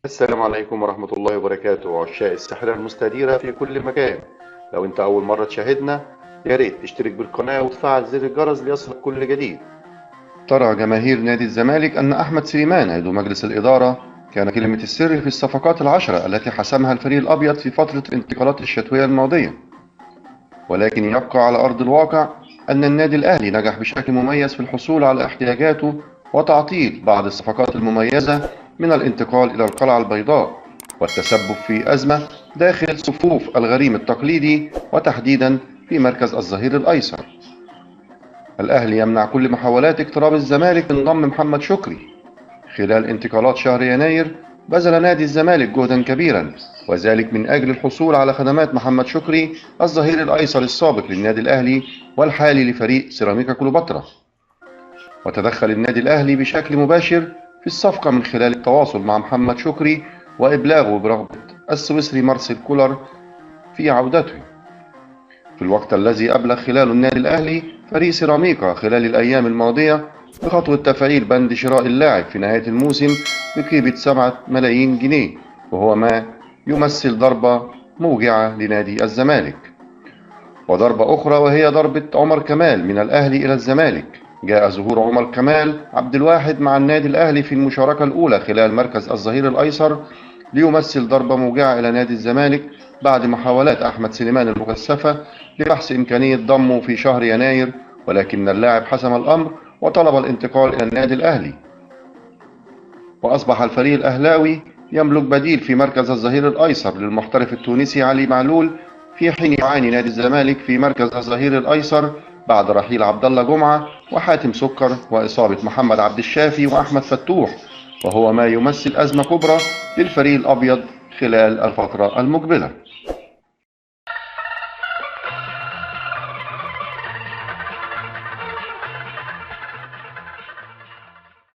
السلام عليكم ورحمة الله وبركاته، عشاق الساحرة المستديرة في كل مكان. لو انت أول مرة تشاهدنا، يا ريت تشترك بالقناة وتفعل زر الجرس ليصلك كل جديد. ترى جماهير نادي الزمالك أن أحمد سليمان عضو مجلس الإدارة كان كلمة السر في الصفقات العشرة التي حسمها الفريق الأبيض في فترة الانتقالات الشتوية الماضية. ولكن يبقى على أرض الواقع أن النادي الأهلي نجح بشكل مميز في الحصول على احتياجاته وتعطيل بعض الصفقات المميزة من الانتقال إلى القلعة البيضاء، والتسبب في أزمة داخل صفوف الغريم التقليدي وتحديدا في مركز الظهير الأيسر. الأهلي يمنع كل محاولات اقتراب الزمالك من ضم محمد شكري. خلال انتقالات شهر يناير بذل نادي الزمالك جهدا كبيرا، وذلك من أجل الحصول على خدمات محمد شكري الظهير الأيسر السابق للنادي الأهلي والحالي لفريق سيراميكا كليوباترا. وتدخل النادي الأهلي بشكل مباشر في الصفقة من خلال التواصل مع محمد شكري وإبلاغه برغبة السويسري مارسيل كولر في عودته، في الوقت الذي أبلغ خلاله النادي الأهلي فريق سيراميكا خلال الأيام الماضية بخطوة تفعيل بند شراء اللاعب في نهاية الموسم بقيمة 7 ملايين جنيه، وهو ما يمثل ضربة موجعة لنادي الزمالك. وضربة أخرى وهي ضربة عمر كمال من الأهلي إلى الزمالك. جاء ظهور عمر كمال عبد الواحد مع النادي الأهلي في المشاركة الأولى خلال مركز الظهير الأيسر ليمثل ضربة موجعة إلى نادي الزمالك بعد محاولات أحمد سليمان المكثفة لبحث إمكانية ضمه في شهر يناير، ولكن اللاعب حسم الأمر وطلب الانتقال إلى النادي الأهلي. وأصبح الفريق الأهلاوي يملك بديل في مركز الظهير الأيسر للمحترف التونسي علي معلول، في حين يعاني نادي الزمالك في مركز الظهير الأيسر بعد رحيل عبد الله جمعة وحاتم سكر وإصابة محمد عبد الشافي وأحمد فتوح، وهو ما يمثل أزمة كبرى للفريق الأبيض خلال الفترة المقبلة.